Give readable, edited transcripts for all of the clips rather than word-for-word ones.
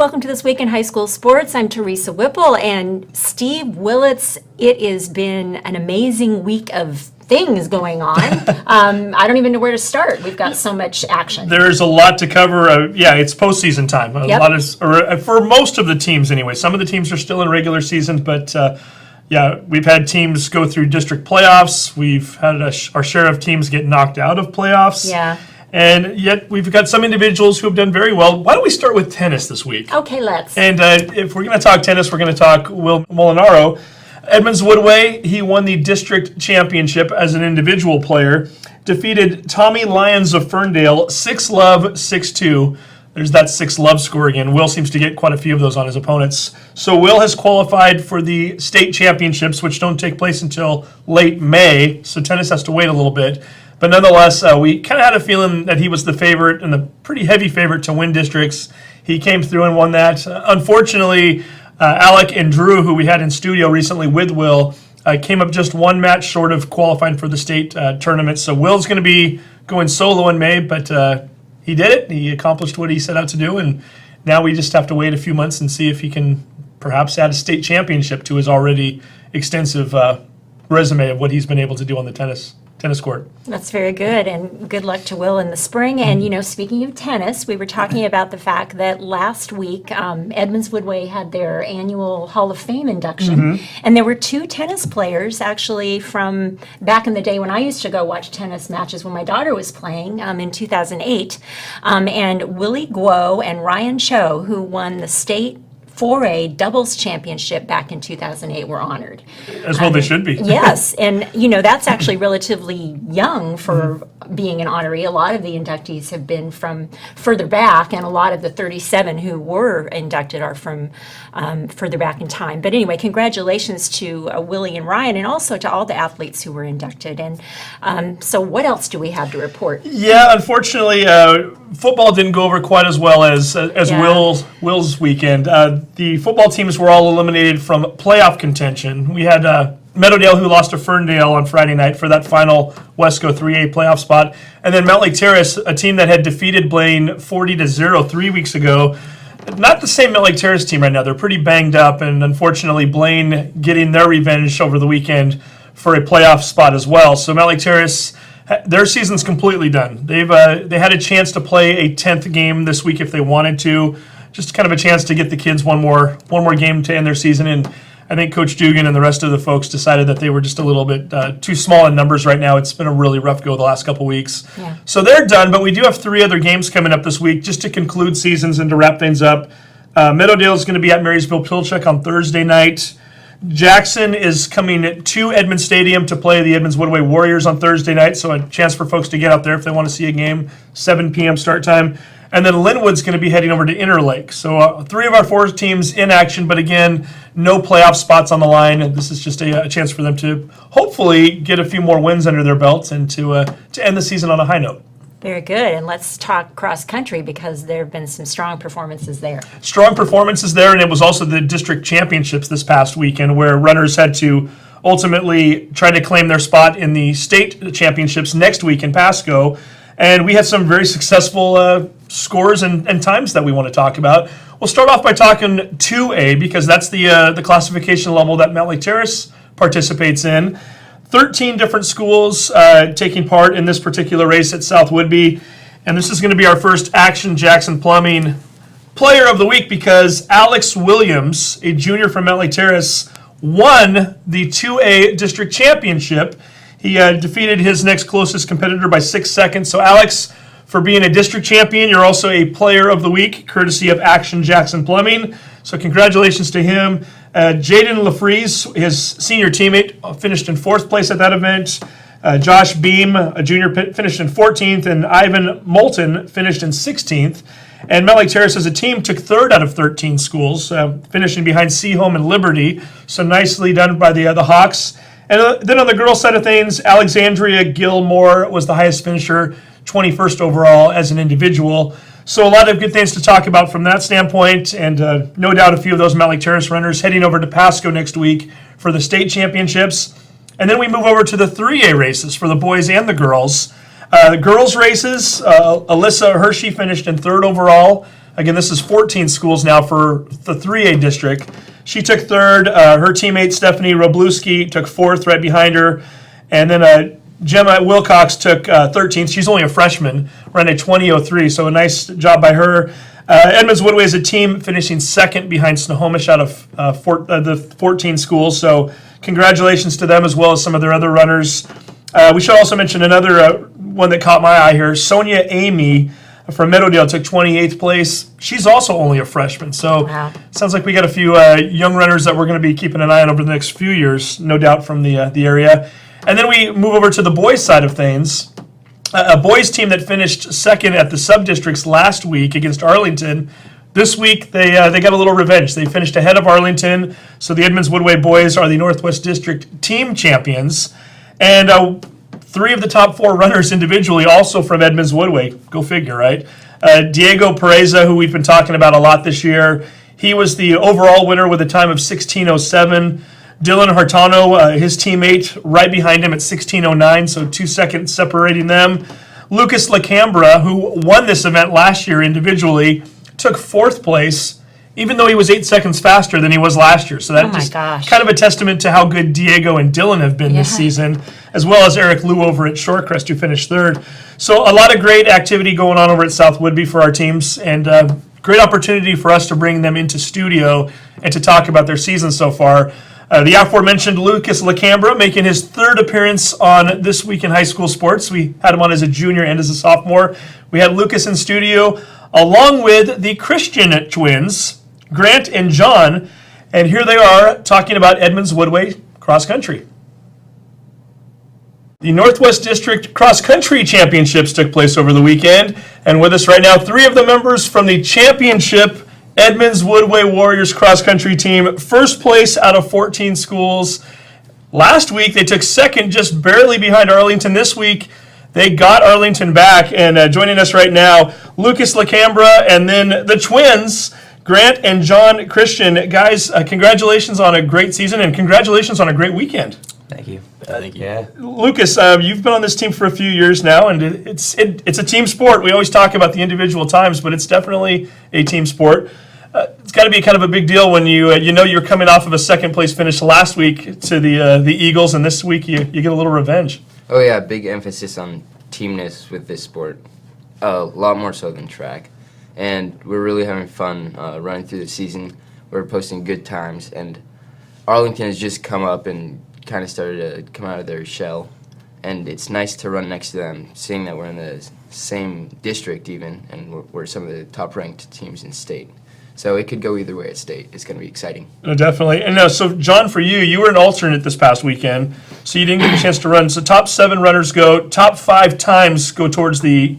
welcome to This Week in High School Sports. I'm Teresa Whipple and Steve Willits. It has been an amazing week of things going on. I don't even know where to start. We've got so much action. There's a lot to cover. It's postseason time. For most of the teams anyway. Some of the teams are still in regular seasons, but we've had teams go through district playoffs. We've had our share of teams get knocked out of playoffs. Yeah. And yet we've got some individuals who have done very well. Why don't we start with tennis this week? Okay, let's. And if we're going to talk tennis, we're going to talk Will Molinaro. Edmonds-Woodway, he won the district championship as an individual player, defeated Tommy Lyons of Ferndale 6-love, 6-2. There's that 6-love score again. Will seems to get quite a few of those on his opponents. So Will has qualified for the state championships, which don't take place until late May, so tennis has to wait a little bit. But nonetheless, we kind of had a feeling that he was the favorite and the pretty heavy favorite to win districts. He came through and won that. Unfortunately, Alec and Drew, who we had in studio recently with Will, came up just one match short of qualifying for the state tournament. So Will's going to be going solo in May, but he did it. He accomplished what he set out to do, and now we just have to wait a few months and see if he can perhaps add a state championship to his already extensive resume of what he's been able to do on the tennis court. That's very good, and good luck to Will in the spring. And, speaking of tennis, we were talking about the fact that last week Edmonds-Woodway had their annual Hall of Fame induction, and there were two tennis players actually from back in the day when I used to go watch tennis matches when my daughter was playing in 2008, and Willie Guo and Ryan Cho, who won the state 4A doubles championship back in 2008 were honored. As well they should be. Yes, and that's actually relatively young for being an honoree. A lot of the inductees have been from further back, and a lot of the 37 who were inducted are from further back in time. But anyway, congratulations to Willie and Ryan, and also to all the athletes who were inducted. And so what else do we have to report? Yeah, unfortunately, football didn't go over quite as well as Will's weekend. The football teams were all eliminated from playoff contention. We had Meadowdale, who lost to Ferndale on Friday night for that final Wesco 3A playoff spot. And then Mount Lake Terrace, a team that had defeated Blaine 40-0 3 weeks ago. Not the same Mount Lake Terrace team right now. They're pretty banged up, and unfortunately Blaine getting their revenge over the weekend for a playoff spot as well. So Mount Lake Terrace, their season's completely done. They had a chance to play a 10th game this week if they wanted to. Just kind of a chance to get the kids one more game to end their season. And I think Coach Dugan and the rest of the folks decided that they were just a little bit too small in numbers right now. It's been a really rough go the last couple weeks. Yeah. So they're done, but we do have 3 other games coming up this week just to conclude seasons and to wrap things up. Meadowdale is going to be at Marysville-Pilchuck on Thursday night. Jackson is coming to Edmonds Stadium to play the Edmonds-Woodway Warriors on Thursday night, so a chance for folks to get out there if they want to see a game, 7 p.m. start time. And then Linwood's going to be heading over to Interlake. So 3 of our 4 teams in action, but again, no playoff spots on the line. This is just a chance for them to hopefully get a few more wins under their belts and to end the season on a high note. Very good. And let's talk cross country because there have been some strong performances there. Strong performances there, and it was also the district championships this past weekend where runners had to ultimately try to claim their spot in the state championships next week in Pasco. And we had some very successful scores and times that we want to talk about. We'll start off by talking 2A because that's the classification level that Mount Lake Terrace participates in. 13 different schools taking part in this particular race at South Woodby. And this is going to be our first Action Jackson Plumbing Player of the Week because Alex Williams, a junior from Mount Lake Terrace, won the 2A district championship. He defeated his next closest competitor by 6 seconds. So Alex, for being a district champion, you're also a Player of the Week, courtesy of Action Jackson Plumbing. So congratulations to him. Jaden LaFreeze, his senior teammate, finished in 4th place at that event. Josh Beam, a junior, finished in 14th, and Ivan Moulton finished in 16th. And Mount Lake Terrace as a team took 3rd out of 13 schools, finishing behind Seaholm and Liberty. So nicely done by the Hawks. And then on the girls' side of things, Alexandria Gilmore was the highest finisher, 21st overall as an individual. So a lot of good things to talk about from that standpoint, and no doubt a few of those Mount Lake Terrace runners heading over to Pasco next week for the state championships. And then we move over to the 3A races for the boys and the girls. The girls' races, Alyssa Hershey finished in 3rd overall, Again, this is 14 schools now for the 3A district. She took third. Her teammate Stephanie Robluski took fourth right behind her. And then Gemma Wilcox took 13th. She's only a freshman, ran a 20:03, so a nice job by her. Edmonds-Woodway is a team finishing second behind Snohomish out of the 14 schools, so congratulations to them as well as some of their other runners. We should also mention another one that caught my eye here. Sonia Amy from Meadowdale took 28th place. She's also only a freshman, so sounds like we got a few young runners that we're going to be keeping an eye on over the next few years, no doubt from the area. And then we move over to the boys' side of things. A boys' team that finished second at the sub-districts last week against Arlington. This week, they got a little revenge. They finished ahead of Arlington, so the Edmonds-Woodway boys are the Northwest District team champions. And 3 of the top 4 runners individually also from Edmonds-Woodway. Go figure, right? Diego Pereza, who we've been talking about a lot this year, he was the overall winner with a time of 16:07. Dylan Hartano, his teammate, right behind him at 16:09, so 2 seconds separating them. Lucas LaCambra, who won this event last year individually, took 4th place, even though he was 8 seconds faster than he was last year. So that's kind of a testament to how good Diego and Dylan have been this season, as well as Eric Liu over at Shorecrest, who finished 3rd. So a lot of great activity going on over at South Woodby for our teams, and great opportunity for us to bring them into studio and to talk about their season so far. The aforementioned Lucas LaCambra making his 3rd appearance on This Week in High School Sports. We had him on as a junior and as a sophomore. We had Lucas in studio, along with the Christian twins, Grant and John, and here they are talking about Edmonds-Woodway cross country. The Northwest District Cross Country Championships took place over the weekend, and with us right now, 3 of the members from the championship Edmonds-Woodway Warriors cross country team, first place out of 14 schools. Last week, they took second, just barely behind Arlington. This week, they got Arlington back, and joining us right now, Lucas LaCambra, and then the twins, Grant and John Christian. Guys, congratulations on a great season, and congratulations on a great weekend. Thank you. Thank you. Yeah. Lucas, you've been on this team for a few years now, and it's a team sport. We always talk about the individual times, but it's definitely a team sport. It's got to be kind of a big deal when you know you're coming off of a second place finish last week to the Eagles, and this week you get a little revenge. Oh yeah, big emphasis on teamness with this sport, a lot more so than track, and we're really having fun running through the season. We're posting good times, and Arlington has just come up and kind of started to come out of their shell, and it's nice to run next to them, seeing that we're in the same district even, and we're some of the top-ranked teams in state. So it could go either way at state. It's going to be exciting. Definitely. And so, John, for you were an alternate this past weekend, so you didn't get a chance to run. So top 7 runners go. Top 5 times go towards the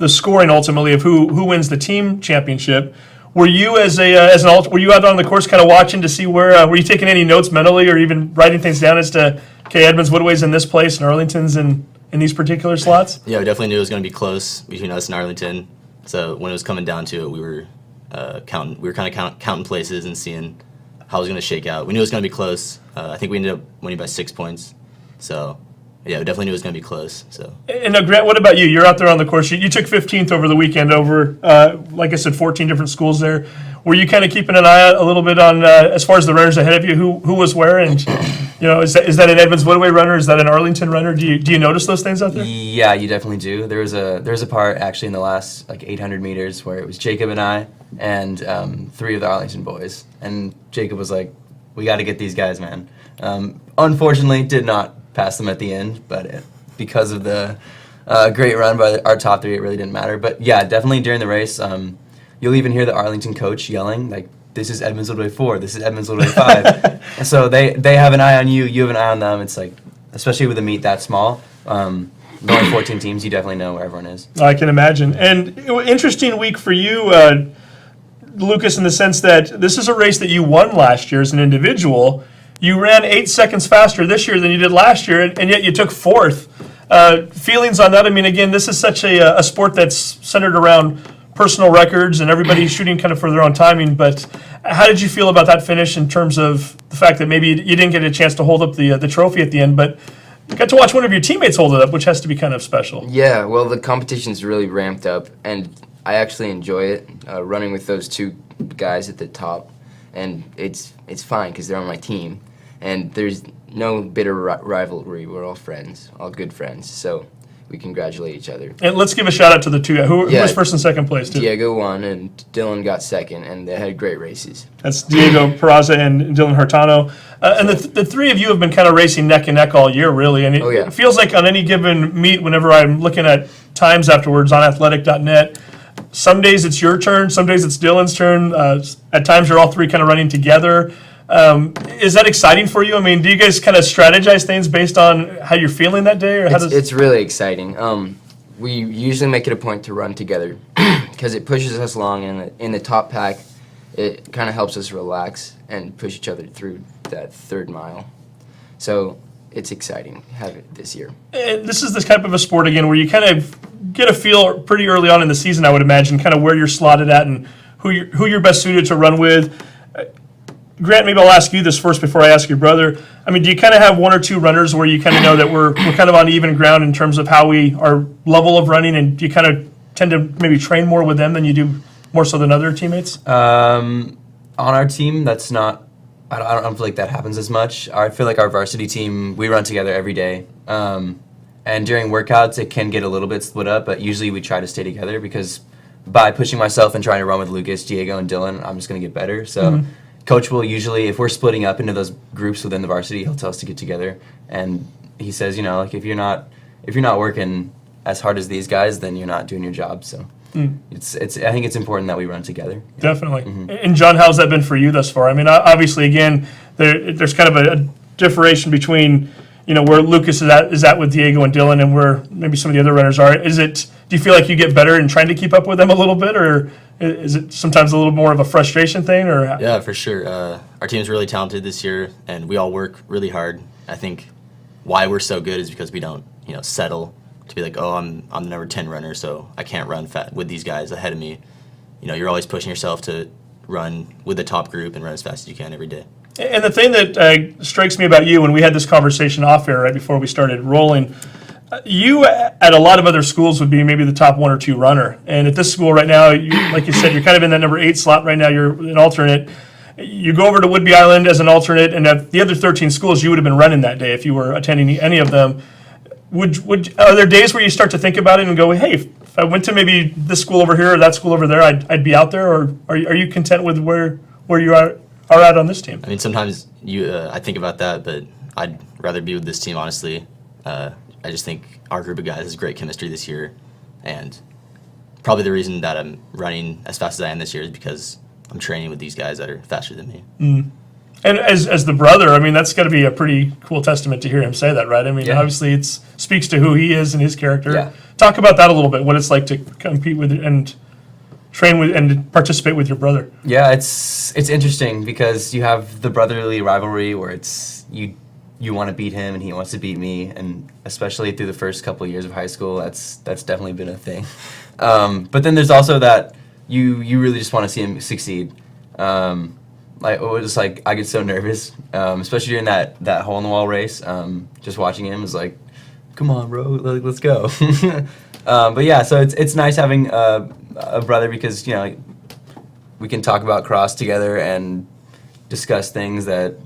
scoring ultimately of who wins the team championship. Were you were you out on the course kind of watching to see were you taking any notes mentally or even writing things down as to, okay, Edmonds-Woodway's in this place and Arlington's in these particular slots? Yeah, we definitely knew it was going to be close between us and Arlington. So when it was coming down to it, we were counting places and seeing how it was going to shake out. We knew it was going to be close. I think we ended up winning by 6 points. So, yeah, we definitely knew it was going to be close. So. And Grant, what about you? You're out there on the course. You took 15th over the weekend over, like I said, 14 different schools there. Were you kind of keeping an eye out a little bit on, as far as the runners ahead of you, who was where? And, is that an Edmonds-Woodway runner? Is that an Arlington runner? Do you notice those things out there? Yeah, you definitely do. There was a part actually in the last 800 meters where it was Jacob and I and 3 of the Arlington boys. And Jacob was like, we got to get these guys, man. Unfortunately, did not pass them at the end, but because of the great run by our top 3, it really didn't matter. But yeah, definitely during the race, you'll even hear the Arlington coach yelling, like, this is Edmonds-Woodway 4, this is Edmonds-Woodway 5. And so they have an eye on you, you have an eye on them. It's like, especially with a meet that small, going 14 teams, you definitely know where everyone is. I can imagine. And interesting week for you, Lucas, in the sense that this is a race that you won last year as an individual. You ran 8 seconds faster this year than you did last year, and yet you took 4th. Feelings on that? I mean, again, this is such a sport that's centered around personal records and everybody shooting kind of for their own timing, but how did you feel about that finish in terms of the fact that maybe you didn't get a chance to hold up the trophy at the end, but you got to watch one of your teammates hold it up, which has to be kind of special? Yeah, well, the competition's really ramped up, and I actually enjoy it, running with those two guys at the top, and it's fine because they're on my team, and there's no bitter rivalry. We're all friends, all good friends, so we congratulate each other. And let's give a shout out to the two guys. Who Yeah. was first and second place, too? Diego won, and Dylan got second, and they had great races. That's Diego Peraza and Dylan Hurtado. And the three of you have been kind of racing neck and neck all year, really. And Oh, yeah. it feels like on any given meet, whenever I'm looking at times afterwards on athletic.net, some days it's your turn, some days it's Dylan's turn. At times you're all three kind of running together. Is that exciting for you? I mean, do you guys kind of strategize things based on how you're feeling that day? Or how It's really exciting. We usually make it a point to run together because it pushes us along, and in the top pack, it kind of helps us relax and push each other through that third mile. So it's exciting to have it this year. And this is this type of a sport, again, where you kind of get a feel pretty early on in the season, I would imagine, kind of where you're slotted at and who you're best suited to run with. Grant, maybe I'll ask you this first before I ask your brother. I mean, do you kind of have one or two runners where you kind of know that we're kind of on even ground in terms of how our level of running, and do you kind of tend to maybe train more with them than you do more so than other teammates? On our team, that's not. I don't feel like that happens as much. I feel like our varsity team, we run together every day. And during workouts, it can get a little bit split up, but usually we try to stay together because by pushing myself and trying to run with Lucas, Diego, and Dylan, I'm just going to get better. So coach will usually, if we're splitting up into those groups within the varsity, he'll tell us to get together. And he says, you know, like if you're not working as hard as these guys, then you're not doing your job. So it's I think it's important that we run together. Definitely. And John, how's that been for you thus far? I mean, obviously, again, there's kind of a differentiation between, you know, where Lucas is at with Diego and Dylan, and where maybe some of the other runners are. Do you feel like you get better in trying to keep up with them a little bit, or is it sometimes a little more of a frustration thing? Or Yeah, for sure. Our team's really talented this year, and we all work really hard. I think why we're so good is because we don't, settle to be like, oh, I'm the number 10 runner, so I can't run with these guys ahead of me. You're always pushing yourself to run with the top group and run as fast as you can every day. And the thing that strikes me about you, when we had this conversation off air right before we started rolling, you at a lot of other schools would be maybe the top one or two runner. And at this school right now, like you said, you're kind of in that number 8 slot right now. You're an alternate. You go over to Whidbey Island as an alternate, and at the other 13 schools, you would have been running that day if you were attending any of them. Are there days where you start to think about it and go, hey, if I went to maybe this school over here or that school over there, I'd be out there? Or are you content with where you are at on this team? I mean, sometimes I think about that, but I'd rather be with this team, honestly. I just think our group of guys has great chemistry this year, and probably the reason that I'm running as fast as I am this year is because I'm training with these guys that are faster than me. And as the brother, I mean, that's got to be a pretty cool testament to hear him say that, right? I mean, obviously it speaks to who he is and his character. Yeah. Talk about that a little bit, what it's like to compete with and train with and participate with your brother. Yeah, it's interesting because you have the brotherly rivalry where it's you want to beat him and he wants to beat me, and especially through the first couple of years of high school, that's definitely been a thing. But then there's also that you really just want to see him succeed. I get so nervous, especially during that hole in the wall race. Just watching him is like, come on, bro, let's go. But yeah, so it's nice having a brother because we can talk about cross together and discuss things that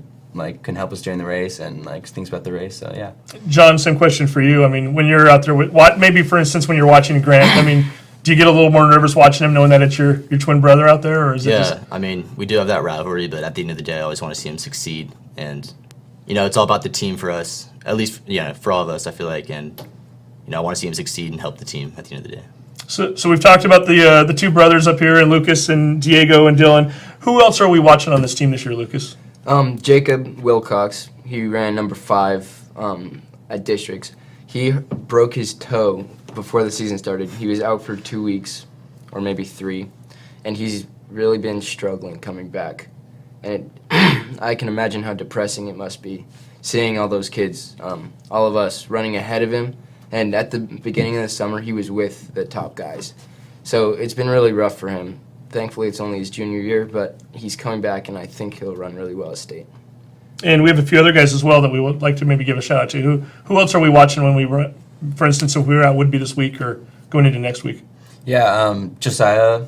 can help us during the race and things about the race. So yeah. John, same question for you. I mean, when you're out there with maybe for instance when you're watching Grant, I mean, do you get a little more nervous watching him knowing that it's your twin brother out there, or is it just... I mean, we do have that rivalry, but at the end of the day, I always want to see him succeed. And, it's all about the team for us, at least, for all of us, I feel like. And, I want to see him succeed and help the team at the end of the day. So we've talked about the two brothers up here, and Lucas and Diego and Dylan. Who else are we watching on this team this year, Lucas? Jacob Wilcox, he ran number 5 at districts. He broke his toe before the season started. He was out for 2 weeks, or maybe 3, and he's really been struggling coming back. And I can imagine how depressing it must be, seeing all those kids, all of us, running ahead of him. And at the beginning of the summer, he was with the top guys. So it's been really rough for him. Thankfully, it's only his junior year, but he's coming back, and I think he'll run really well at state. And we have a few other guys as well that we would like to maybe give a shout out to. Who else are we watching when we run? For instance, if we were at Whidbey this week or going into next week? Yeah, Josiah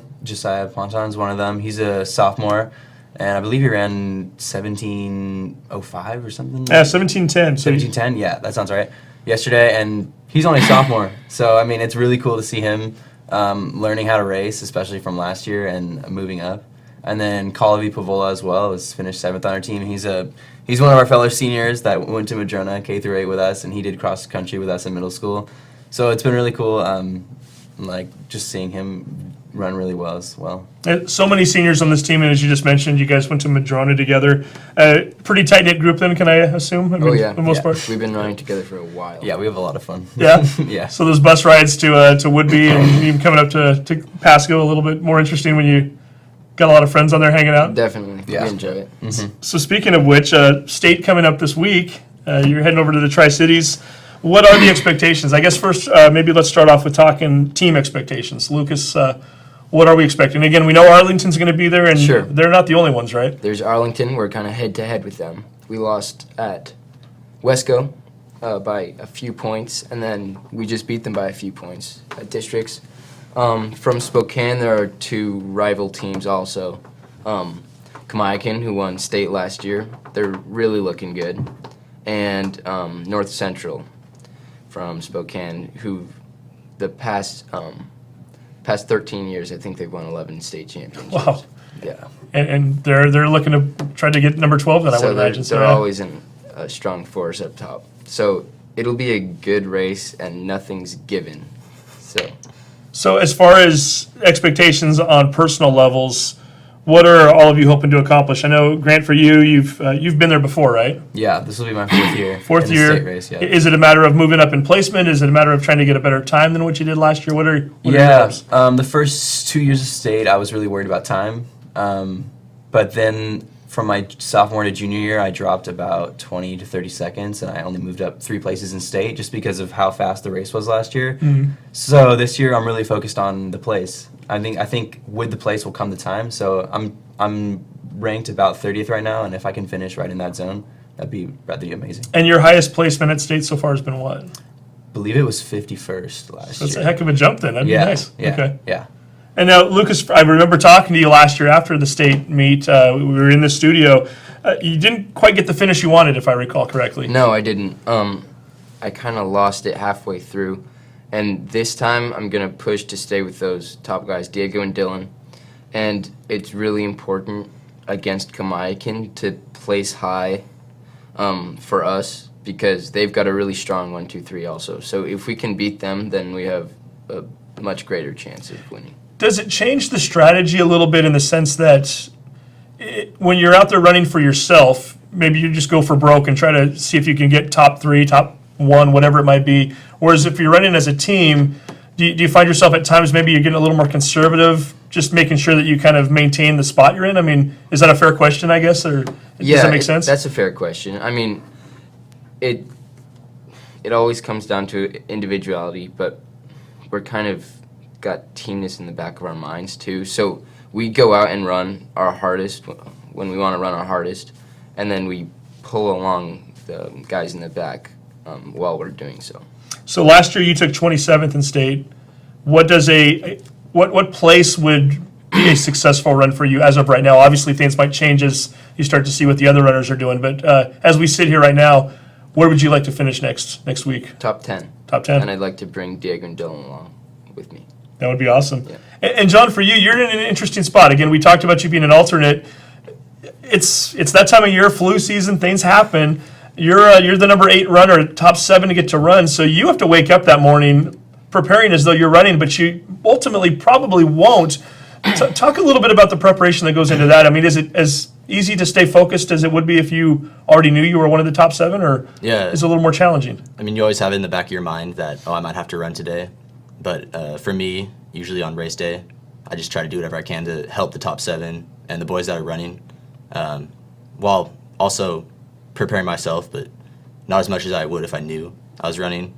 Ponton's one of them. He's a sophomore, and I believe he ran 17:05 or something. Yeah, 17:10. 17:10. Yeah, that sounds right. Yesterday, and he's only a sophomore, so I mean, it's really cool to see him learning how to race, especially from last year and moving up. And then Kalavi Pavola as well has finished 7th on our team. He's one of our fellow seniors that went to Madrona K through 8 with us, and he did cross country with us in middle school. So it's been really cool, like just seeing him run really well as well. So many seniors on this team, and as you just mentioned, you guys went to Madrona together. Pretty tight-knit group then, can I assume? I mean, Oh, yeah. For the most Yeah. part? We've been running together for a while. Yeah, we have a lot of fun. Yeah? Yeah. So those bus rides to Woodby and even coming up to Pasco, a little bit more interesting when you got a lot of friends on there hanging out. Definitely. Yeah. We enjoy it. So speaking of which, state coming up this week, you're heading over to the Tri-Cities. What are the expectations? I guess first, maybe let's start off with talking team expectations. Lucas, what are we expecting? Again, we know Arlington's going to be there, and Sure. they're not the only ones, right? There's Arlington. We're kind of head-to-head with them. We lost at Wesco by a few points, and then we just beat them by a few points at districts. From Spokane, there are 2 rival teams also. Kamiakin, who won state last year, they're really looking good. And North Central from Spokane, who the past 13 years, I think they've won 11 state championships. Wow. Yeah. And they're looking to try to get number 12 then, I So would they're, imagine. they're yeah. always in a strong force up top. So it'll be a good race, and nothing's given. So as far as expectations on personal levels, what are all of you hoping to accomplish? I know, Grant, for you, you've been there before, right? Yeah, this will be my 4th year. Fourth in the year. state race, yeah. Is it a matter of moving up in placement? Is it a matter of trying to get a better time than what you did last year? What are your Yeah, hopes? the first 2 years of state, I was really worried about time. But then from my sophomore to junior year, I dropped about 20 to 30 seconds, and I only moved up 3 places in state just because of how fast the race was last year. So this year, I'm really focused on the place. I think with the place will come the time. So I'm ranked about 30th right now, and if I can finish right in that zone, that'd be amazing. And your highest placement at state so far has been what? I believe it was 51st last That's year. a heck of a jump then. That'd yeah, be nice. yeah, Okay. yeah. And now, Lucas, I remember talking to you last year after the state meet. We were in the studio. You didn't quite get the finish you wanted, if I recall correctly. No, I didn't. I kind of lost it halfway through. And this time, I'm going to push to stay with those top guys, Diego and Dylan. And it's really important against Kamiakin to place high for us because they've got a really strong 1, 2, 3 also. So if we can beat them, then we have a much greater chance of winning. Does it change the strategy a little bit in the sense that when you're out there running for yourself, maybe you just go for broke and try to see if you can get top 3, top 1, whatever it might be. Whereas if you're running as a team, do you find yourself at times maybe you're getting a little more conservative, just making sure that you kind of maintain the spot you're in? I mean, is that a fair question, I guess, or does that make sense? That's a fair question. I mean, it always comes down to individuality, but we're kind of got teamness in the back of our minds too. So we go out and run our hardest when we want to run our hardest, and then we pull along the guys in the back while we're doing so. So last year you took 27th in state. What does what place would be a successful run for you as of right now? Obviously things might change as you start to see what the other runners are doing, but as we sit here right now, where would you like to finish next week? Top 10. Top 10? And I'd like to bring Diego and Dylan along with me. That would be awesome. Yeah. And John, for you, you're in an interesting spot. Again, we talked about you being an alternate. It's that time of year, flu season, things happen. You're the number 8 runner, top 7 to get to run, so you have to wake up that morning preparing as though you're running, but you ultimately probably won't. Talk a little bit about the preparation that goes into that. I mean, is it as easy to stay focused as it would be if you already knew you were one of the top 7, or Yeah. is it a little more challenging? I mean, you always have it in the back of your mind that, I might have to run today. But for me, usually on race day, I just try to do whatever I can to help the top 7 and the boys that are running, while also preparing myself, but not as much as I would if I knew I was running.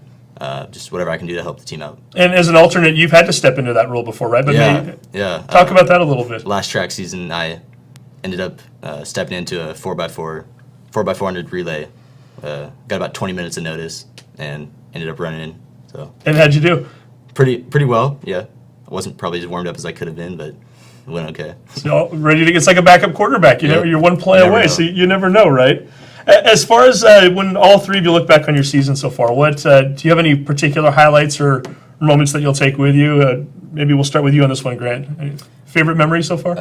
Just whatever I can do to help the team out. And as an alternate, you've had to step into that role before, right? But Yeah. talk about that a little bit. Last track season, I ended up stepping into a 4x400 relay. Got about 20 minutes of notice and ended up running in. So And how'd you do? pretty well, yeah. I wasn't probably as warmed up as I could have been, but it went okay. So ready to, it's like a backup quarterback. Yep. You're one play You never away, know. so you never know, right? As far as when all three of you look back on your season so far, what do you have any particular highlights or moments that you'll take with you? Maybe we'll start with you on this one, Grant. Any favorite memory so far?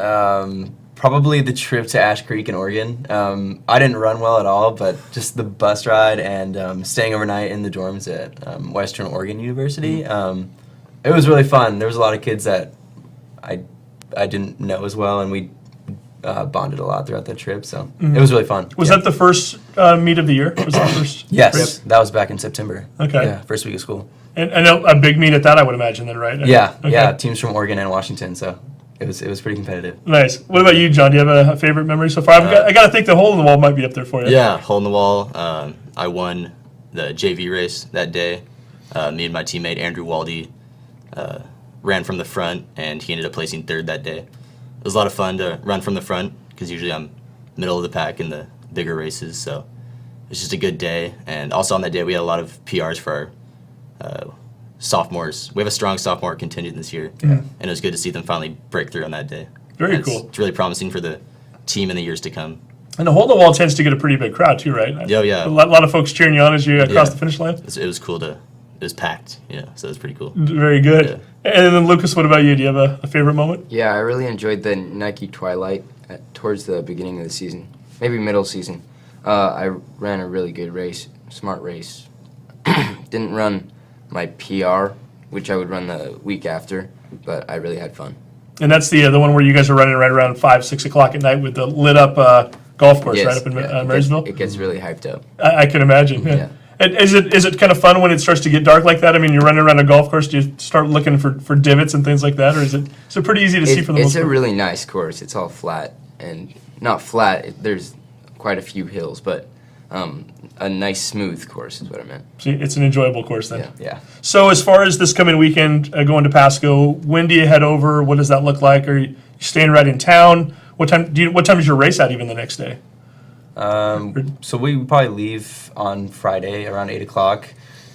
Probably the trip to Ash Creek in Oregon. I didn't run well at all, but just the bus ride and staying overnight in the dorms at Western Oregon University. It was really fun. There was a lot of kids that I didn't know as well, and we bonded a lot throughout that trip. So it was really fun. Was Yeah. that the first meet of the year? Was that first? Yes, that was back in September. Okay. Yeah, first week of school. And a big meet at that, I would imagine, then, right? Yeah, Okay. yeah. Teams from Oregon and Washington, so it was pretty competitive. Nice. What about you, John? Do you have a favorite memory so far? I got to think the hole in the wall might be up there for you. Yeah, hole in the wall. I won the JV race that day. Me and my teammate Andrew Waldy ran from the front, and he ended up placing third that day. It was a lot of fun to run from the front because usually I'm middle of the pack in the bigger races. So it was just a good day. And also on that day, we had a lot of PRs for our sophomores. We have a strong sophomore contingent this year, and it was good to see them finally break through on that day. Very And cool. It's really promising for the team in the years to come. And the hole in the wall tends to get a pretty big crowd, too, right? Yeah, yeah. A lot of folks cheering you on as you cross Yeah. the finish line. It was cool to. It was packed, so it was pretty cool. Very good. And then, Lucas, what about you? Do you have a favorite moment? Yeah, I really enjoyed the Nike Twilight towards the beginning of the season, maybe middle season. I ran a really good race, smart race. Didn't run my PR, which I would run the week after, but I really had fun. And that's the one where you guys are running right around 5, 6 o'clock at night with the lit up golf course right up in Marysville. It gets really hyped up. I can imagine. Yeah. Yeah. And is it kind of fun when it starts to get dark like that? I mean, you're running around a golf course. Do you start looking for divots and things like that, or is it pretty easy to see for the most It's a part? really nice course. It's all flat and not flat. There's quite a few hills, but a nice smooth course is what I meant. See, it's an enjoyable course then. Yeah. Yeah. So as far as this coming weekend going to Pasco, when do you head over? What does that look like? Are you staying right in town? What time is your race at even the next day? So we probably leave on Friday around 8 o'clock,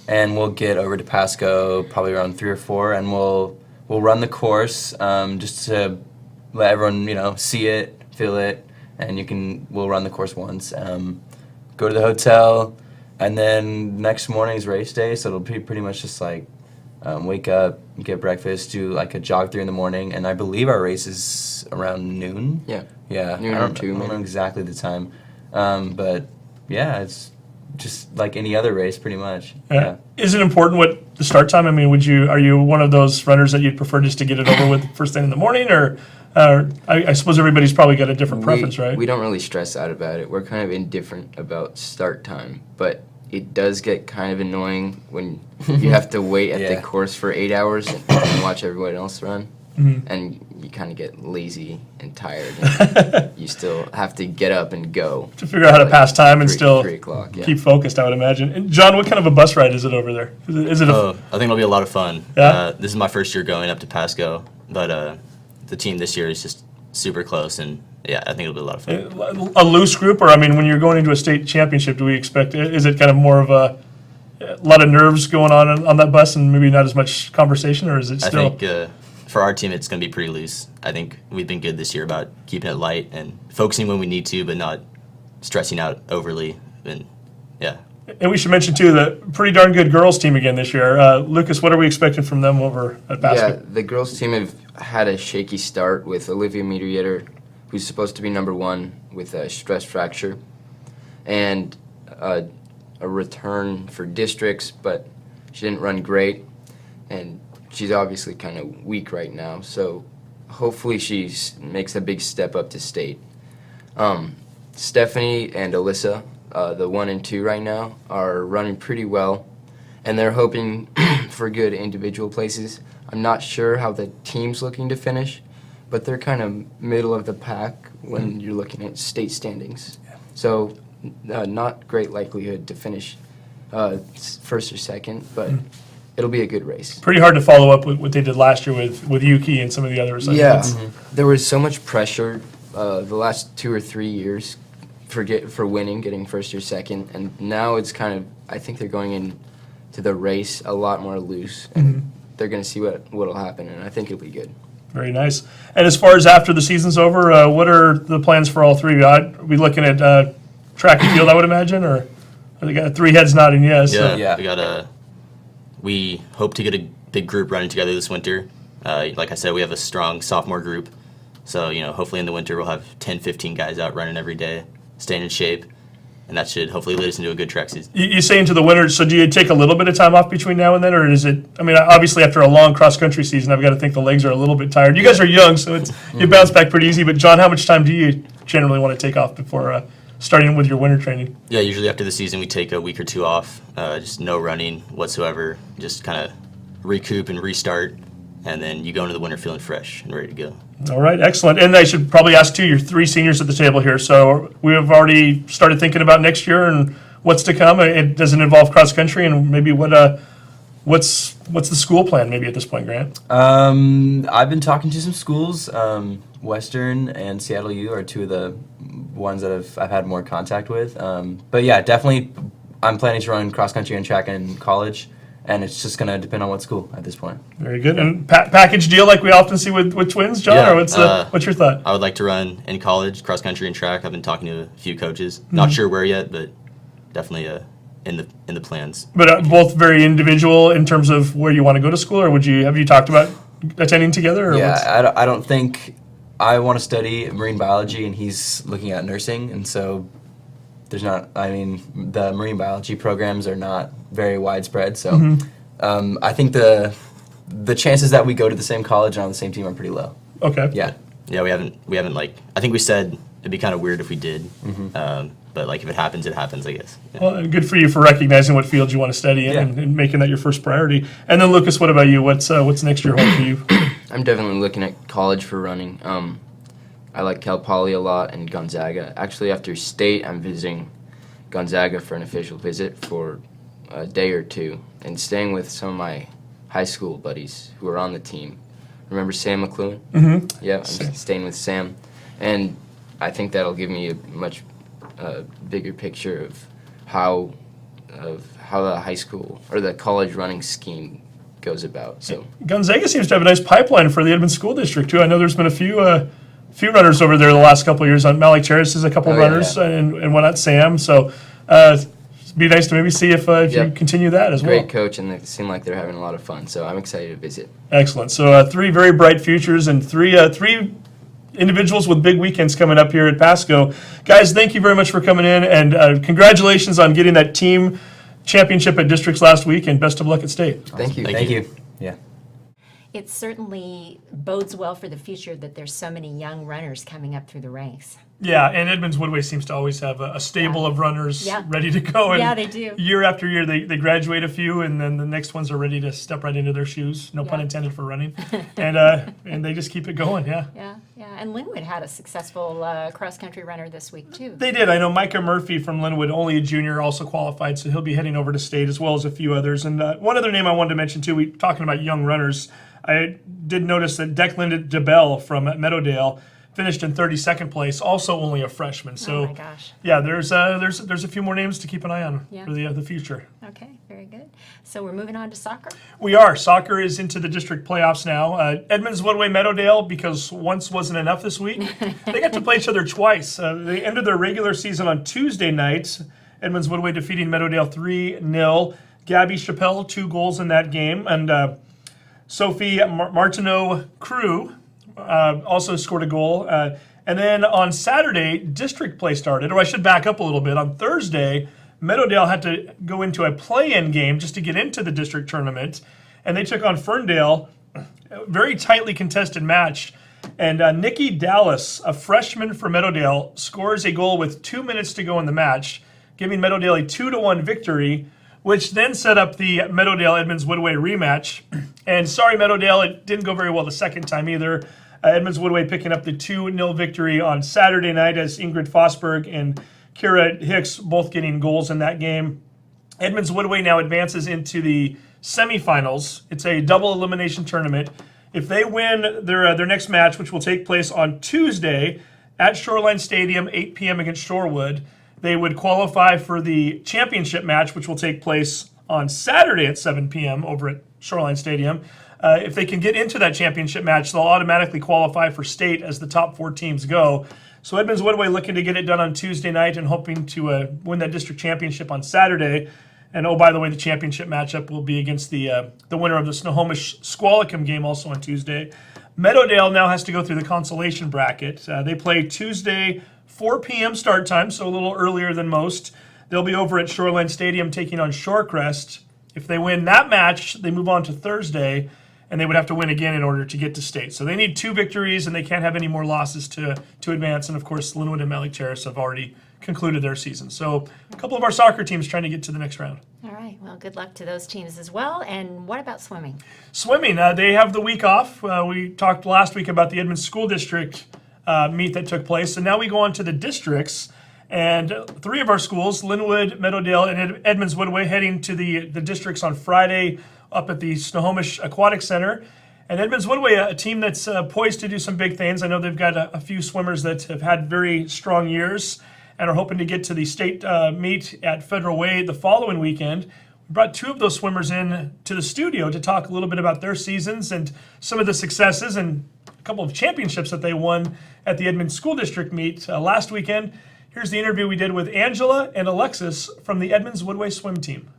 and we'll get over to Pasco probably around 3 or 4, and we'll run the course just to let everyone see it, feel it, and we'll run the course once. Go to the hotel, and then next morning's race day, so it'll be pretty much just like wake up, get breakfast, do like a jog through in the morning, and I believe our race is around noon. Yeah. Yeah, Noon I or don't, 2 I don't know maybe. exactly the time, but yeah, it's just like any other race, pretty much. Yeah. Is it important what the start time? I mean, are you one of those runners that you'd prefer just to get it over with first thing in the morning, or I suppose everybody's probably got a different preference, right? We don't really stress out about it. We're kind of indifferent about start time, but it does get kind of annoying when you have to wait at the Yeah. course for 8 hours and watch everyone else run. And you kind of get lazy and tired. And you still have to get up and go. To figure out how to pass time and still 3 o'clock, yeah. keep focused, I would imagine. And John, what kind of a bus ride is it over there? Is it I think it'll be a lot of fun. Yeah? This is my first year going up to Pasco, but the team this year is just super close, and yeah, I think it'll be a lot of fun. a loose group, or I mean, when you're going into a state championship, do we expect? Is it kind of more of a lot of nerves going on that bus, and maybe not as much conversation, or is it I still? think for our team, it's going to be pretty loose. I think we've been good this year about keeping it light and focusing when we need to, but not stressing out overly. And yeah. And we should mention too the pretty darn good girls team again this year. Lucas, what are we expecting from them over at Yeah, Pasco? the girls' team have had a shaky start with Olivia Mediator, who's supposed to be number 1 with a stress fracture, and a return for districts, but she didn't run great, and she's obviously kind of weak right now. So hopefully she makes a big step up to state. Stephanie and Alyssa, the 1 and 2 right now, are running pretty well, and they're hoping for good individual places. I'm not sure how the team's looking to finish, but they're kind of middle of the pack when you're looking at state standings. So not great likelihood to finish first or second, but it'll be a good race. Pretty hard to follow up with what they did last year with Yuki and some of the others. Yeah, there was so much pressure the last 2 or 3 years for winning, getting first or second, and now it's kind of, I think they're going into the race a lot more loose, and they're going to see what'll happen, and I think it'll be good. Very nice. And as far as after the season's over, what are the plans for all three? Are we looking at track and field, I would imagine, or are they got three heads nodding yes? Yeah, Yeah. we hope to get a big group running together this winter. Like I said, we have a strong sophomore group. So, hopefully in the winter we'll have 10, 15 guys out running every day, staying in shape. And that should hopefully lead us into a good track season. You say into the winter, so do you take a little bit of time off between now and then, or is it, I mean, obviously after a long cross-country season, I've got to think the legs are a little bit tired. You guys are young, so you bounce back pretty easy. But John, how much time do you generally want to take off before starting with your winter training? Yeah, usually after the season we take a week or two off, just no running whatsoever, just kind of recoup and restart, and then you go into the winter feeling fresh and ready to go. All right, excellent. And I should probably ask too, your three seniors at the table here. So we have already started thinking about next year and what's to come. It doesn't involve cross country, and maybe what's the school plan maybe at this point, Grant? I've been talking to some schools. Western and Seattle U are two of the ones that I've had more contact with. But yeah, definitely, I'm planning to run cross country and track in college. And it's just going to depend on what school at this point. Very good. And package deal like we often see with twins, John? Yeah, Or what's your thought? I would like to run in college, cross country and track. I've been talking to a few coaches. Not sure where yet, but definitely in the plans. But both very individual in terms of where you want to go to school, or have you talked about attending together? Or Yeah, I don't think I want to study marine biology, and he's looking at nursing, and so the marine biology programs are not very widespread, so I think the chances that we go to the same college and on the same team are pretty low. Okay. Yeah. Yeah, we haven't I think we said it'd be kind of weird if we did, but if it happens, it happens, I guess. Yeah. Well, and good for you for recognizing what fields you want to study in and making that your first priority. And then, Lucas, what about you? What's next year hold for you? I'm definitely looking at college for running. I like Cal Poly a lot and Gonzaga. Actually, after state, I'm visiting Gonzaga for an official visit for a day or two and staying with some of my high school buddies who are on the team. Remember Sam McLuhan? Mm-hmm. Yeah, I'm staying with Sam. And I think that'll give me a much bigger picture of how the high school or the college running scheme goes about. So Gonzaga seems to have a nice pipeline for the Edmonds School District, too. I know there's been a few runners over there the last couple of years. Malik Charis is a couple runners, and why not Sam? So it'd be nice to maybe see if you continue that as well. Great coach, and they seem like they're having a lot of fun, so I'm excited to visit. Excellent. So three very bright futures and three individuals with big weekends coming up here at Pasco. Guys, thank you very much for coming in, and congratulations on getting that team championship at districts last week, and best of luck at state. Thank you. Thank you. Yeah. It certainly bodes well for the future that there's so many young runners coming up through the ranks. Yeah, and Edmonds-Woodway seems to always have a stable of runners Yeah. ready to go. And Yeah, they do. Year after year, they graduate a few, and then the next ones are ready to step right into their shoes. No pun Yeah. intended for running. And they just keep it going, yeah. Yeah. And Linwood had a successful cross-country runner this week, too. They did. I know Micah Murphy from Linwood, only a junior, also qualified, so he'll be heading over to state as well as a few others. And one other name I wanted to mention, too, we talking about young runners, I did notice that Declan DeBell from Meadowdale finished in 32nd place, also only a freshman. So, Oh, my gosh. yeah, there's a few more names to keep an eye on Yeah. for the future. Okay, very good. So we're moving on to soccer. We are. Soccer is into the district playoffs now. Edmonds-Woodway Meadowdale, because once wasn't enough this week, they got to play each other twice. They ended their regular season on Tuesday night. Edmonds-Woodway defeating Meadowdale 3-0. Gabby Chappelle, 2 goals in that game. And Sophie Martineau Crew also scored a goal. And then on Saturday, district play started. Or I should back up a little bit. On Thursday, Meadowdale had to go into a play-in game just to get into the district tournament. And they took on Ferndale, a very tightly contested match. And Nikki Dallas, a freshman for Meadowdale, scores a goal with 2 minutes to go in the match, giving Meadowdale a 2-1 victory, which then set up the Meadowdale-Edmonds-Woodway rematch. And sorry, Meadowdale, it didn't go very well the second time either. Edmonds-Woodway picking up the 2-0 victory on Saturday night as Ingrid Fosberg and Kira Hicks both getting goals in that game. Edmonds-Woodway now advances into the semifinals. It's a double elimination tournament. If they win their next match, which will take place on Tuesday at Shoreline Stadium, 8 p.m. against Shorewood, they would qualify for the championship match, which will take place on Saturday at 7 p.m. over at Shoreline Stadium. if they can get into that championship match, they'll automatically qualify for state as the top 4 teams go. So Edmonds-Woodway looking to get it done on Tuesday night and hoping to win that district championship on Saturday. And oh, by the way, the championship matchup will be against the winner of the Snohomish-Squalicum game also on Tuesday. Meadowdale now has to go through the consolation bracket. They play Tuesday, 4 p.m. start time, so a little earlier than most. They'll be over at Shoreline Stadium taking on Shorecrest. If they win that match, they move on to Thursday, and they would have to win again in order to get to state. So they need 2 victories, and they can't have any more losses to advance. And of course, Linwood and Malik Terrace have already concluded their season. So a couple of our soccer teams trying to get to the next round. All right. Well, good luck to those teams as well. And what about swimming? Swimming, they have the week off. We talked last week about the Edmonds School District meet that took place. And now we go on to the districts. And 3 of our schools, Linwood, Meadowdale, and Edmonds-Woodway, heading to the districts on Friday up at the Snohomish Aquatic Center. And Edmonds-Woodway, a team that's poised to do some big things. I know they've got a few swimmers that have had very strong years and are hoping to get to the state meet at Federal Way the following weekend. We brought 2 of those swimmers in to the studio to talk a little bit about their seasons and some of the successes and a couple of championships that they won at the Edmonds School District meet last weekend. Here's the interview we did with Angela and Alexis from the Edmonds-Woodway swim team.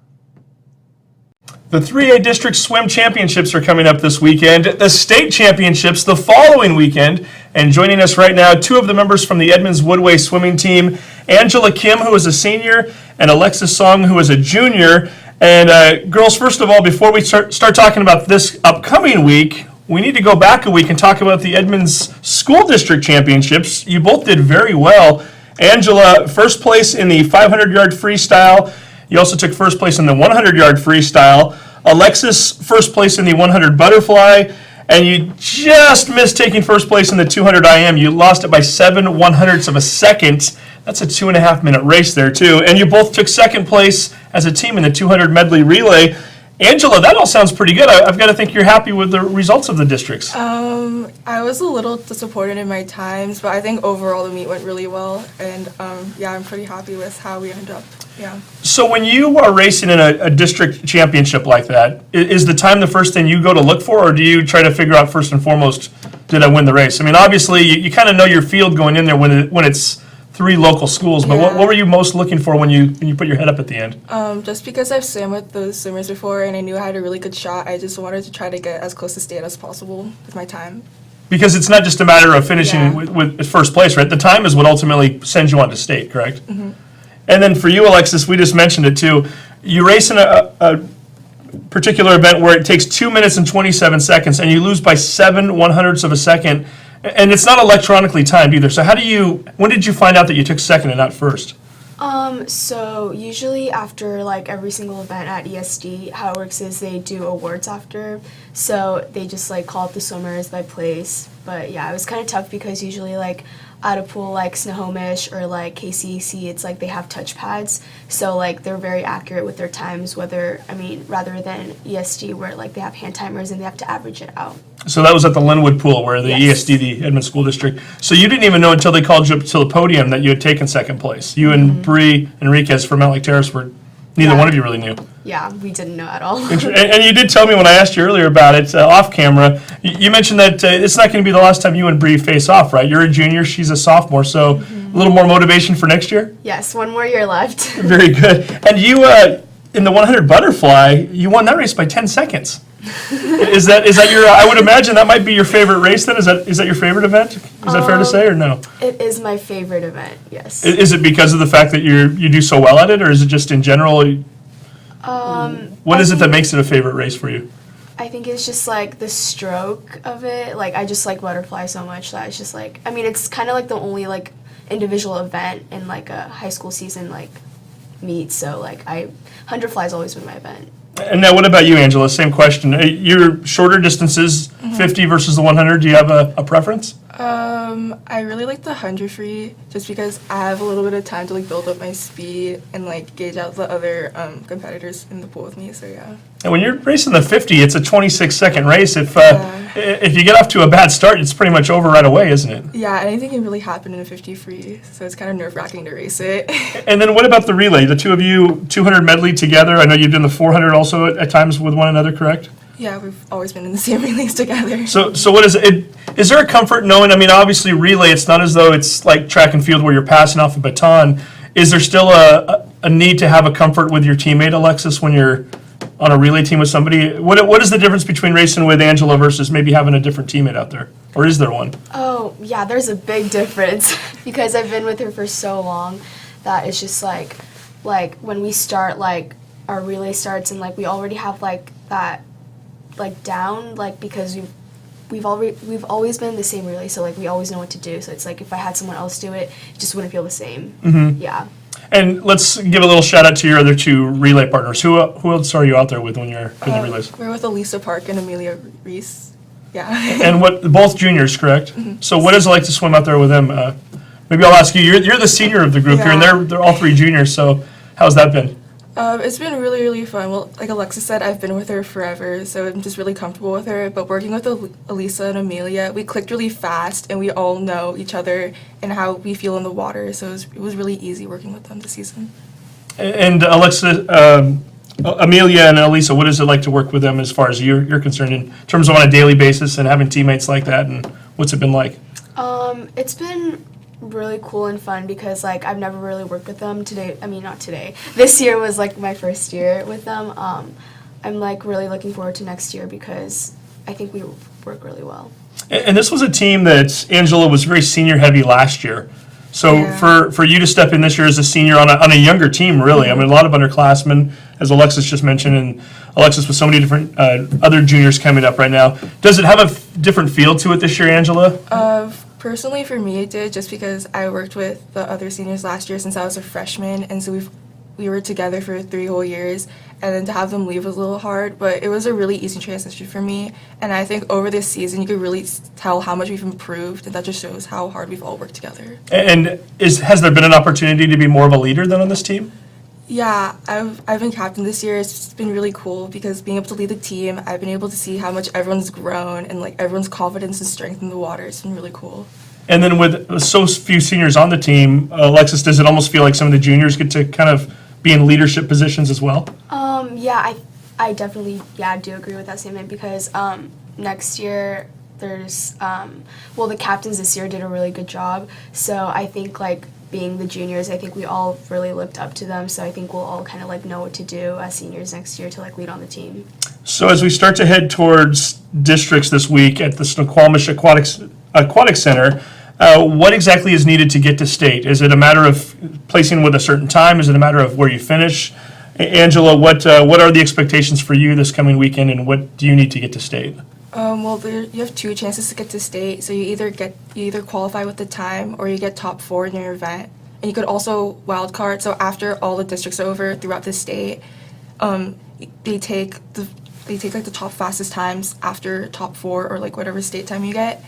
The 3A District Swim Championships are coming up this weekend. The state championships the following weekend. And joining us right now, 2 of the members from the Edmonds-Woodway swimming team, Angela Kim, who is a senior, and Alexis Song, who is a junior. And girls, first of all, before we start talking about this upcoming week, we need to go back a week and talk about the Edmonds School District Championships. You both did very well. Angela, first place in the 500-yard freestyle. You also took first place in the 100-yard freestyle. Alexis, first place in the 100 butterfly. And you just missed taking first place in the 200 IM. You lost it by 7/100ths of a second. That's a 2.5-minute race there, too. And you both took second place as a team in the 200 medley relay. Angela, that all sounds pretty good. I've got to think you're happy with the results of the districts. I was a little disappointed in my times, but I think overall the meet went really well. And yeah, I'm pretty happy with how we ended up. Yeah. So when you are racing in a district championship like that, is the time the first thing you go to look for, or do you try to figure out first and foremost, did I win the race? I mean, obviously, you kind of know your field going in there when it's 3 local schools, but Yeah. what were you most looking for when you put your head up at the end? Just because I've swam with those swimmers before and I knew I had a really good shot, I just wanted to try to get as close to state as possible with my time. Because it's not just a matter of finishing Yeah. with first place, right? The time is what ultimately sends you on to state, correct? Mm-hmm. And then for you, Alexis, we just mentioned it too. You race in a particular event where it takes 2 minutes and 27 seconds, and you lose by 7/100ths of a second, and it's not electronically timed either. So when did you find out that you took second and not first? So usually after like every single event at ESD, how it works is they do awards after. So they just like call up the swimmers by place. But yeah, it was kind of tough because usually like at a pool like Snohomish or like KCEC, it's like they have touch pads. So like they're very accurate with their times, rather than ESD where like they have hand timers and they have to average it out. So that was at the Linwood pool where the Yes. ESD, the Edmonds School District. So you didn't even know until they called you up to the podium that you had taken second place. You and Bree Enriquez from Mount Lake Terrace neither Yeah. one of you really knew. Yeah, we didn't know at all. And you did tell me when I asked you earlier about it off camera, you mentioned that it's not going to be the last time you and Bree face off, right? You're a junior, she's a sophomore, so a little more motivation for next year? Yes, one more year left. Very good. And you, in the 100 butterfly, you won that race by 10 seconds. Is that your? I would imagine that might be your favorite race. Then is that your favorite event? Is that fair to say or no? It is my favorite event, yes. Is it because of the fact that you do so well at it, or is it just in general? What is it that makes it a favorite race for you? I think it's just like the stroke of it. Like I just like butterfly so much that it's just like, I mean, it's kind of like the only like individual event in like a high school season like meet. So like 100 fly's always been my event. And now, what about you, Angela? Same question. Your shorter distances, 50 versus the 100. Do you have a preference? I really like the 100 free just because I have a little bit of time to like build up my speed and like gauge out the other competitors in the pool with me. So yeah. And when you're racing the 50, it's a 26-second race. If you get off to a bad start, it's pretty much over right away, isn't it? Yeah, anything can really happen in a 50 free, so it's kind of nerve-wracking to race it. And then what about the relay? The two of you, 200 medley together. I know you've done the 400 also at times with one another, correct? Yeah, we've always been in the same relays together. So what is it? Is there a comfort knowing? I mean, obviously relay. It's not as though it's like track and field where you're passing off a baton. Is there still a need to have a comfort with your teammate, Alexis, when you're on a relay team with somebody? What is the difference between racing with Angela versus maybe having a different teammate out there, or is there one? Oh, yeah, there's a big difference because I've been with her for so long that it's just like when we start, like, our relay starts and, like, we already have, like, that, like, down, like, because we've always been in the same relay, so, like, we always know what to do. So it's like if I had someone else do it, it just wouldn't feel the same. Mm-hmm. Yeah. And let's give a little shout out to your other two relay partners. Who else are you out there with when you're in the relays? We're with Elisa Park and Amelia Reese. Yeah. And both juniors, correct? So what is it like to swim out there with them? Maybe I'll ask you. You're the senior of the group here, and they're all three juniors. So how's that been? It's been really, really fun. Well, like Alexis said, I've been with her forever, so I'm just really comfortable with her. But working with Elisa and Amelia, we clicked really fast, and we all know each other and how we feel in the water. So it was really easy working with them this season. And Alexa, Amelia and Elisa, what is it like to work with them as far as you're concerned in terms of on a daily basis and having teammates like that, and what's it been like? It's been really cool and fun because, like, I've never really worked with them not today. This year was, like, my first year with them. I'm, like, really looking forward to next year because I think we work really well. And this was a team that Angela was very senior heavy last year. So for you to step in this year as a senior on a younger team, really, I mean, a lot of underclassmen, as Alexis just mentioned, and Alexis with so many different other juniors coming up right now. Does it have a different feel to it this year, Angela? Personally, for me, it did, just because I worked with the other seniors last year since I was a freshman, and so we were together for 3 whole years, and then to have them leave was a little hard, but it was a really easy transition for me, and I think over this season you could really tell how much we've improved, and that just shows how hard we've all worked together. And has there been an opportunity to be more of a leader than on this team? Yeah, I've been captain this year. It's just been really cool because being able to lead the team, I've been able to see how much everyone's grown and, like, everyone's confidence and strength in the water. It's been really cool. And then with so few seniors on the team, Alexis, does it almost feel like some of the juniors get to kind of be in leadership positions as well? Yeah, I definitely, do agree with that statement because next year there's, the captains this year did a really good job. So I think, like, being the juniors, I think we all really looked up to them. So I think we'll all kind of, like, know what to do as seniors next year to, like, lead on the team. So as we start to head towards districts this week at the Snoqualmie Aquatic Center, what exactly is needed to get to state? Is it a matter of placing with a certain time? Is it a matter of where you finish? Angela, what are the expectations for you this coming weekend, and what do you need to get to state? You have 2 chances to get to state. So you either qualify with the time or you get top 4 in your event, and you could also wild card. So after all the districts are over throughout the state, they take like the top fastest times after top 4 or, like, whatever state time you get.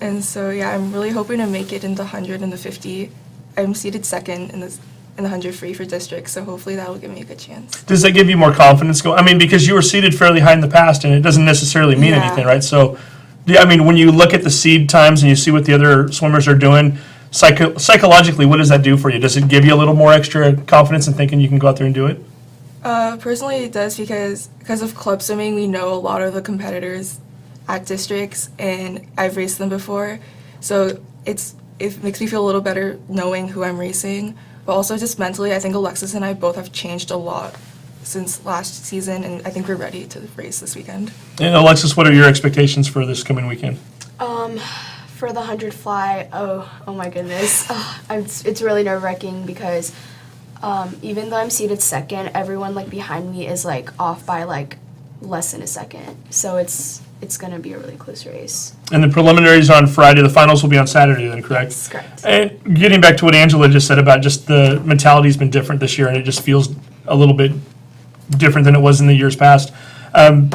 And so I'm really hoping to make it in the 100 and the 50. I'm seated second in the 100 free for district, so hopefully that'll give me a good chance. Does that give you more confidence? Because you were seeded fairly high in the past, and it doesn't necessarily mean anything, right? So, when you look at the seed times and you see what the other swimmers are doing, psychologically, what does that do for you? Does it give you a little more extra confidence in thinking you can go out there and do it? Personally, it does because of club swimming, we know a lot of the competitors at districts, and I've raced them before, so it makes me feel a little better knowing who I'm racing. But also just mentally, I think Alexis and I both have changed a lot since last season, and I think we're ready to race this weekend. And Alexis, what are your expectations for this coming weekend? For the 100 fly, oh my goodness, it's really nerve-wracking because even though I'm seated second, everyone, like, behind me is, like, off by, like, less than a second. So it's going to be a really close race. And the preliminaries on Friday, the finals will be on Saturday then, correct? That's correct. And getting back to what Angela just said about just the mentality's been different this year, and it just feels a little bit different than it was in the years past. Can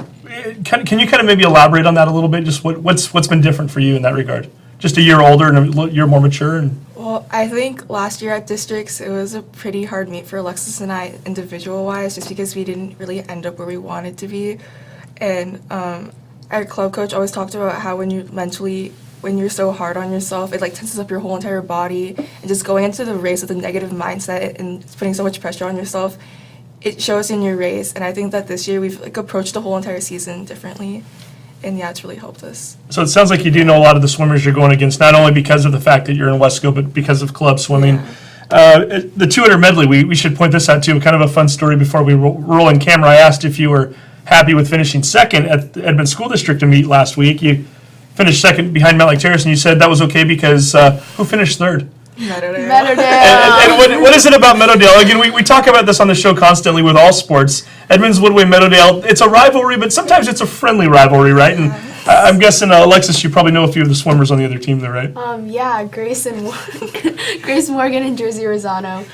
you kind of maybe elaborate on that a little bit? Just what's been different for you in that regard? Just a year older and a year more mature? Well, I think last year at districts, it was a pretty hard meet for Alexis and I individual-wise, just because we didn't really end up where we wanted to be. And our club coach always talked about how when you're so hard on yourself, it, like, tenses up your whole entire body, and just going into the race with a negative mindset and putting so much pressure on yourself, it shows in your race. And I think that this year we've like approached the whole entire season differently. And yeah, it's really helped us. So it sounds like you do know a lot of the swimmers you're going against, not only because of the fact that you're in Wesco, but because of club swimming. The 200 medley, we should point this out too, kind of a fun story before we roll in camera. I asked if you were happy with finishing second at the Edmonds School District meet last week. You finished second behind Mount Lake Terrace, and you said that was okay because who finished third? Meadowdale. Meadowdale. And what is it about Meadowdale? Again, we talk about this on the show constantly with all sports. Edmonds-Woodway, Meadowdale, it's a rivalry, but sometimes it's a friendly rivalry, right? And I'm guessing, Alexis, you probably know a few of the swimmers on the other team there, right? Yeah, Grace Morgan and Jersey Rosano.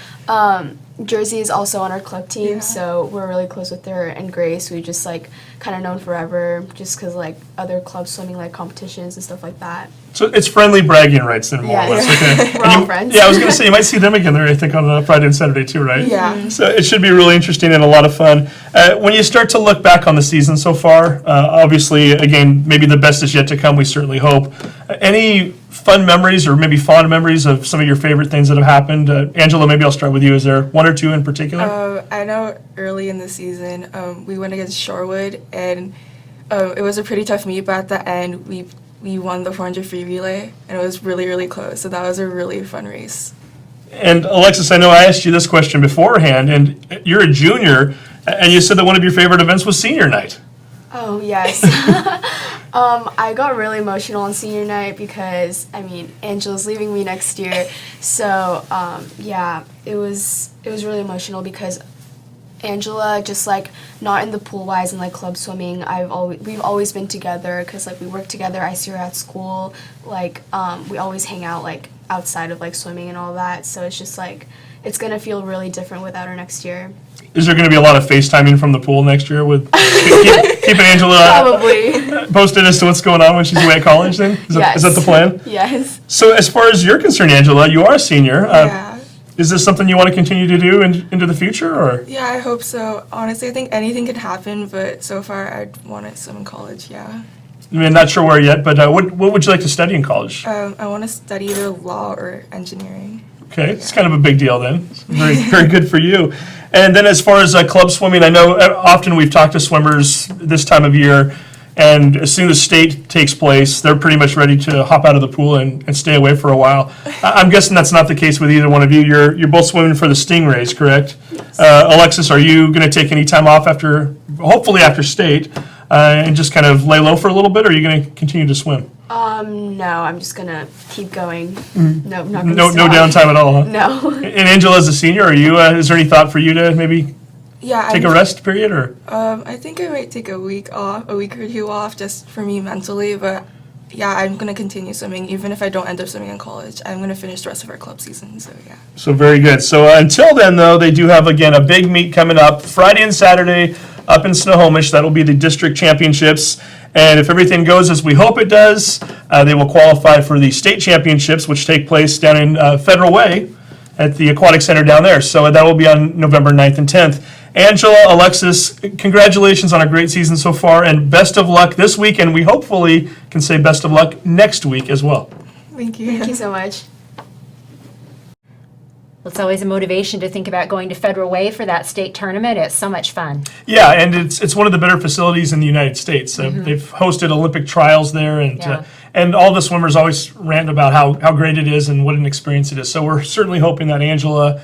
Jersey is also on our club team, so we're really close with her and Grace. We just like kind of known forever, just because like other club swimming like competitions and stuff like that. So it's friendly bragging rights then, more or less. Okay. We're all friends. Yeah, I was going to say, you might see them again there, I think, on Friday and Saturday too, right? Yeah. So it should be really interesting and a lot of fun. When you start to look back on the season so far, obviously, again, maybe the best is yet to come, we certainly hope. Any fun memories or maybe fond memories of some of your favorite things that have happened? Angela, maybe I'll start with you. Is there one or two in particular? I know early in the season we went against Shorewood, and it was a pretty tough meet, but at the end we won the 400 free relay, and it was really, really close. So that was a really fun race. And Alexis, I know I asked you this question beforehand, and you're a junior, and you said that one of your favorite events was senior night. Oh, yes. I got really emotional on senior night because, I mean, Angela's leaving me next year. So, yeah, it was really emotional because Angela, just like not in the pool wise and like club swimming, we've always been together because like we work together. I see her at school, like we always hang out like outside of like swimming and all that. So it's just like it's gonna feel really different without her next year. Is there going to be a lot of FaceTiming from the pool next year with keeping Angela Probably. posted as to what's going on when she's away at college then? Is that the plan? Yes. So as far as you're concerned, Angela, you are a senior. Yeah. Is this something you want to continue to do into the future, or? Yeah, I hope so. Honestly, I think anything could happen, but so far I'd want to swim in college, yeah. I mean, not sure where yet, but what would you like to study in college? I want to study either law or engineering. Okay, it's kind of a big deal then. Very, very good for you. And then as far as club swimming, I know often we've talked to swimmers this time of year, and as soon as state takes place, they're pretty much ready to hop out of the pool and stay away for a while. I'm guessing that's not the case with either one of you. You're both swimming for the Stingrays, correct? Yes. Alexis, are you going to take any time off hopefully after state, and just kind of lay low for a little bit, or are you going to continue to swim? No, I'm just gonna keep going. No, I'm not gonna No stop. downtime at all, huh? No. And Angela, as a senior, are you? Is there any thought for you to maybe Yeah, take a rest period, or? I think I might take a week or two off, just for me mentally. But yeah, I'm gonna continue swimming, even if I don't end up swimming in college. I'm gonna finish the rest of our club season. So yeah. So very good. So until then, though, they do have again a big meet coming up Friday and Saturday up in Snohomish. That'll be the district championships. And if everything goes as we hope it does, they will qualify for the state championships, which take place down in Federal Way at the Aquatic Center down there. So that will be on November 9th and 10th. Angela, Alexis, congratulations on a great season so far, and best of luck this week, and we hopefully can say best of luck next week as well. Thank you. Thank you so much. It's always a motivation to think about going to Federal Way for that state tournament. It's so much fun. Yeah, and it's one of the better facilities in the United States. They've hosted Olympic trials there, and all the swimmers always rant about how great it is and what an experience it is. So we're certainly hoping that Angela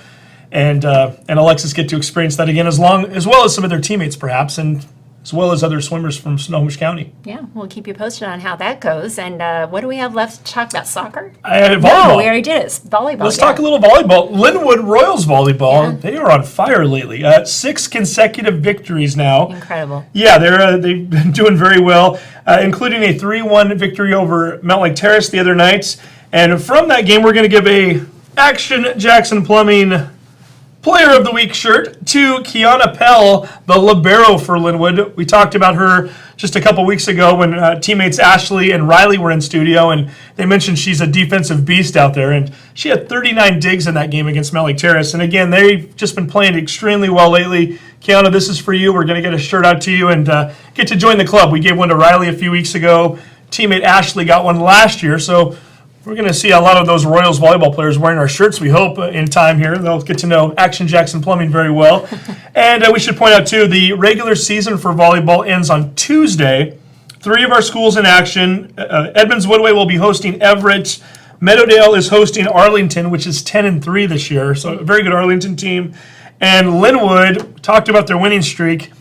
and Alexis get to experience that again, as well as some of their teammates perhaps, and as well as other swimmers from Snohomish County. Yeah, we'll keep you posted on how that goes. And what do we have left to talk about? Soccer? Volleyball. No, we already did it. It's volleyball. Let's talk a little volleyball. Linwood Royals volleyball. They are on fire lately. 6 consecutive victories now. Incredible. Yeah, they've been doing very well, including a 3-1 victory over Mount Lake Terrace the other night. And from that game, we're going to give a Action Jackson Plumbing Player of the Week shirt to Kiana Pell, the libero for Linwood. We talked about her just a couple weeks ago when teammates Ashley and Riley were in studio, and they mentioned she's a defensive beast out there, and she had 39 digs in that game against Mount Lake Terrace. And again, they've just been playing extremely well lately. Kiana, this is for you. We're going to get a shirt out to you and get to join the club. We gave one to Riley a few weeks ago. Teammate Ashley got one last year, so We're going to see a lot of those Royals volleyball players wearing our shirts, we hope, in time here. They'll get to know Action Jackson Plumbing very well. And we should point out, too, the regular season for volleyball ends on Tuesday. 3 of our schools in action. Edmonds-Woodway will be hosting Everett. Meadowdale is hosting Arlington, which is 10-3 this year, so a very good Arlington team. And Linwood, talked about their winning streak.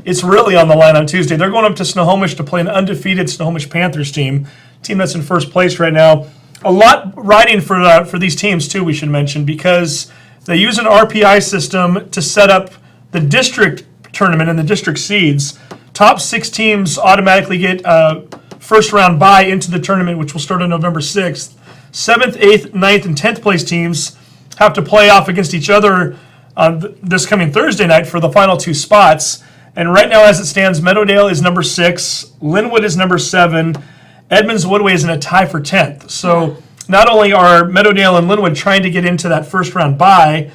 It's really on the line on Tuesday. They're going up to Snohomish to play an undefeated Snohomish Panthers team that's in first place right now. A lot riding for these teams, too, we should mention, because they use an RPI system to set up the district tournament and the district seeds. Top 6 teams automatically get a first-round bye into the tournament, which will start on November 6th. 7th, 8th, 9th, and 10th place teams have to play off against each other on this coming Thursday night for the final 2 spots. And right now, as it stands, Meadowdale is number 6, Linwood is number 7, Edmonds-Woodway is in a tie for 10th. So not only are Meadowdale and Linwood trying to get into that first-round bye,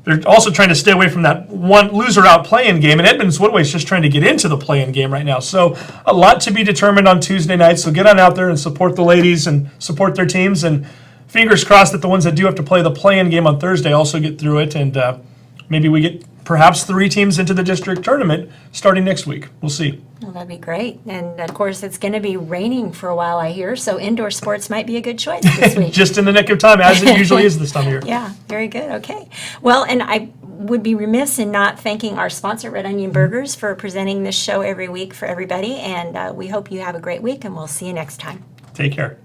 they're also trying to stay away from that one loser-out play-in game, and Edmonds-Woodway is just trying to get into the play-in game right now. So a lot to be determined on Tuesday night, so get on out there and support the ladies and support their teams, and fingers crossed that the ones that do have to play the play-in game on Thursday also get through it, and maybe we get perhaps 3 teams into the district tournament starting next week. We'll see. Well, that'd be great. And of course, it's going to be raining for a while, I hear, so indoor sports might be a good choice this week. Just in the nick of time, as it usually is this time of year. Yeah, very good. Okay. Well, and I would be remiss in not thanking our sponsor, Red Onion Burgers, for presenting this show every week for everybody. And we hope you have a great week, and we'll see you next time. Take care.